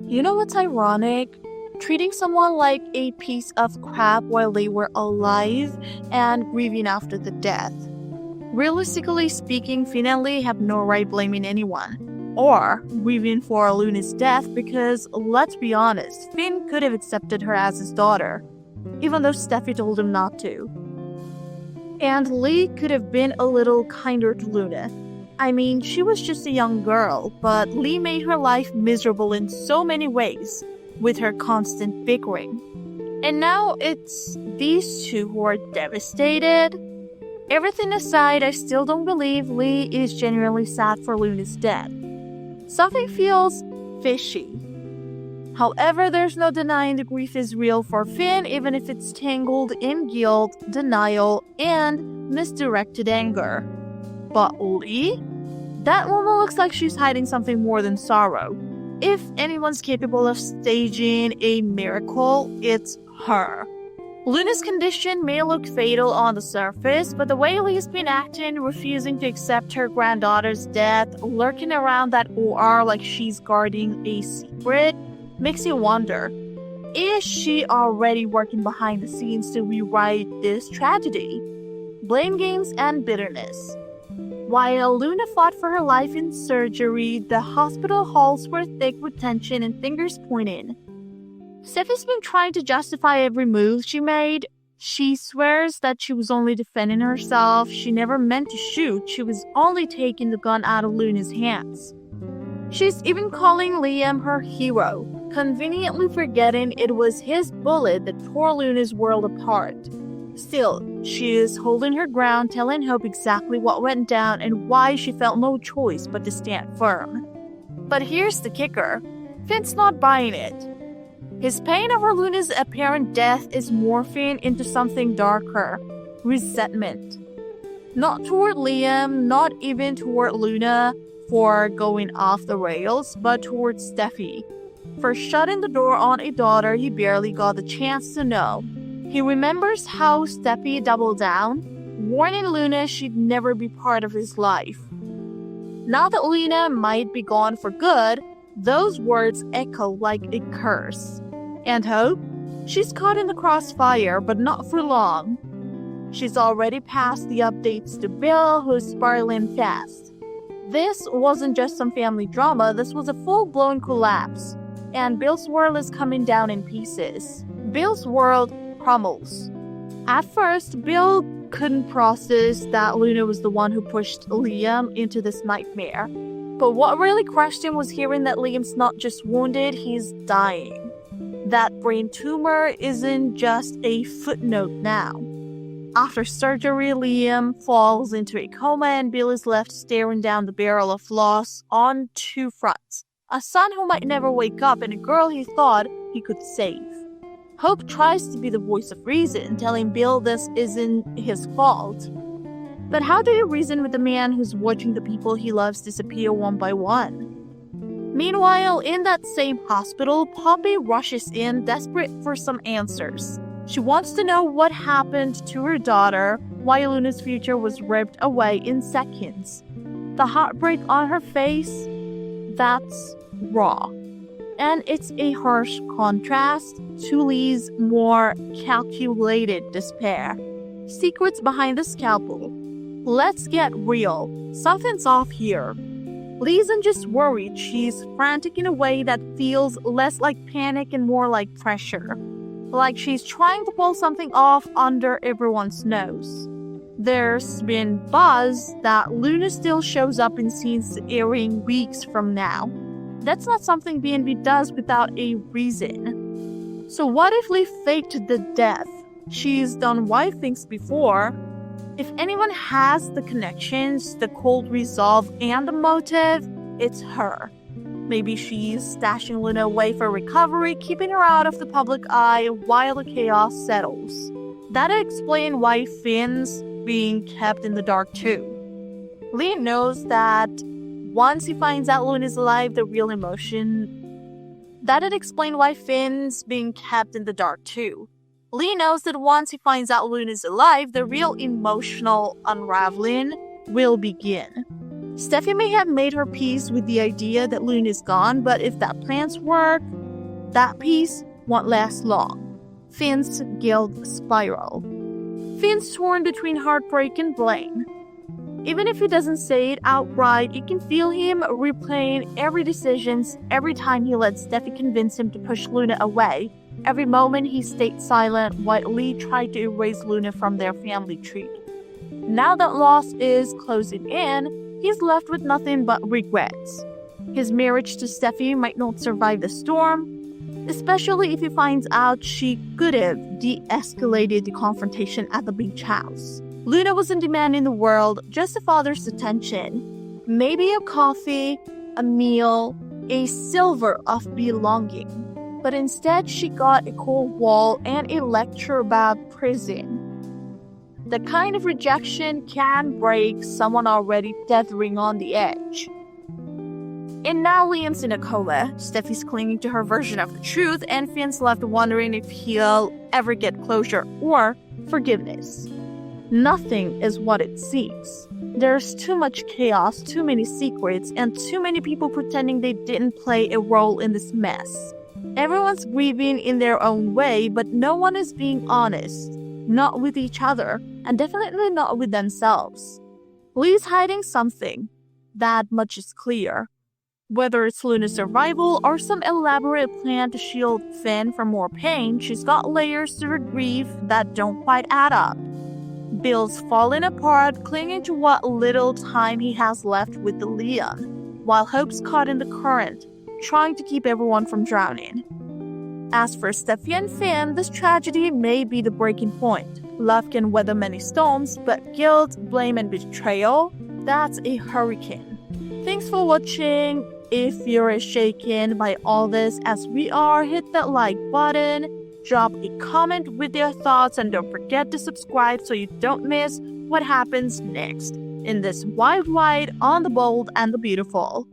You know what's ironic? Treating someone like a piece of crap while they were alive and grieving after the death. Realistically speaking, Finn and Lee have no right blaming anyone. Or grieving for Luna's death because, let's be honest, Finn could have accepted her as his daughter, even though Steffy told him not to. And Lee could have been a little kinder to Luna. I mean, she was just a young girl, but Lee made her life miserable in so many ways, with her constant bickering. And now it's these two who are devastated. Everything aside, I still don't believe Lee is genuinely sad for Luna's death. Something feels fishy. However, there's no denying the grief is real for Finn, even if it's tangled in guilt, denial, and misdirected anger. But Lee? That woman looks like she's hiding something more than sorrow. If anyone's capable of staging a miracle, it's her. Luna's condition may look fatal on the surface, but the way Lee's been acting, refusing to accept her granddaughter's death, lurking around that OR like she's guarding a secret, makes you wonder, is she already working behind the scenes to rewrite this tragedy? Blame games and bitterness. While Luna fought for her life in surgery, the hospital halls were thick with tension and fingers pointing. Steffy's been trying to justify every move she made. She swears that she was only defending herself, she never meant to shoot, she was only taking the gun out of Luna's hands. She's even calling Liam her hero, conveniently forgetting it was his bullet that tore Luna's world apart. Still, she is holding her ground, telling Hope exactly what went down and why she felt no choice but to stand firm. But here's the kicker. Finn's not buying it. His pain over Luna's apparent death is morphing into something darker. Resentment. Not toward Liam, not even toward Luna for going off the rails, but toward Steffy. For shutting the door on a daughter he barely got the chance to know. He remembers how Steffy doubled down, warning Luna she'd never be part of his life. Now that Luna might be gone for good, those words echo like a curse. And Hope? She's caught in the crossfire, but not for long. She's already passed the updates to Bill, who's spiraling fast. This wasn't just some family drama, this was a full-blown collapse. And Bill's world is coming down in pieces. Bill's world crumbles. At first, Bill couldn't process that Luna was the one who pushed Liam into this nightmare. But what really crushed him was hearing that Liam's not just wounded, he's dying. That brain tumor isn't just a footnote now. After surgery, Liam falls into a coma and Bill is left staring down the barrel of loss on two fronts. A son who might never wake up and a girl he thought he could save. Hope tries to be the voice of reason, telling Bill this isn't his fault. But how do you reason with a man who's watching the people he loves disappear one by one? Meanwhile, in that same hospital, Poppy rushes in, desperate for some answers. She wants to know what happened to her daughter, why Luna's future was ripped away in seconds. The heartbreak on her face, that's raw. And it's a harsh contrast to Lee's more calculated despair. Secrets behind the scalpel. Let's get real. Something's off here. Lee isn't just worried, she's frantic in a way that feels less like panic and more like pressure. Like she's trying to pull something off under everyone's nose. There's been buzz that Luna still shows up in scenes airing weeks from now. That's not something B&B does without a reason. So what if Lee faked the death? She's done wife things before. If anyone has the connections, the cold resolve, and the motive, it's her. Maybe she's stashing Luna away for recovery, keeping her out of the public eye while the chaos settles. That'd explain why Finn's being kept in the dark too. Lee knows that once he finds out Luna's alive, the real emotion... That'd explain why Finn's being kept in the dark too. Lee knows that once he finds out Luna's alive, the real emotional unraveling will begin. Steffy may have made her peace with the idea that Luna's gone, but if that plan's work, that peace won't last long. Finn's guilt spiral. Finn's torn between heartbreak and blame. Even if he doesn't say it outright, you can feel him replaying every decision every time he lets Steffy convince him to push Luna away. Every moment he stayed silent while Lee tried to erase Luna from their family tree. Now that loss is closing in, he's left with nothing but regrets. His marriage to Steffy might not survive the storm, especially if he finds out she could have de-escalated the confrontation at the beach house. Luna wasn't demanding the world, just a father's attention. Maybe a coffee, a meal, a silver of belonging. But instead, she got a cold wall and a lecture about prison. The kind of rejection can break someone already tethering on the edge. And now Liam's in a coma. Steffy's clinging to her version of the truth, and Finn's left wondering if he'll ever get closure or forgiveness. Nothing is what it seems. There's too much chaos, too many secrets, and too many people pretending they didn't play a role in this mess. Everyone's grieving in their own way, but no one is being honest. Not with each other, and definitely not with themselves. Lee's hiding something. That much is clear. Whether it's Luna's survival or some elaborate plan to shield Finn from more pain, she's got layers to her grief that don't quite add up. Bill's falling apart, clinging to what little time he has left with the Liam, while Hope's caught in the current, trying to keep everyone from drowning. As for Steffy and Finn, this tragedy may be the breaking point. Love can weather many storms, but guilt, blame, and betrayal, that's a hurricane. Thanks for watching. If you're as shaken by all this as we are, hit that like button, drop a comment with your thoughts, and don't forget to subscribe so you don't miss what happens next in this wild ride on the bold and the beautiful.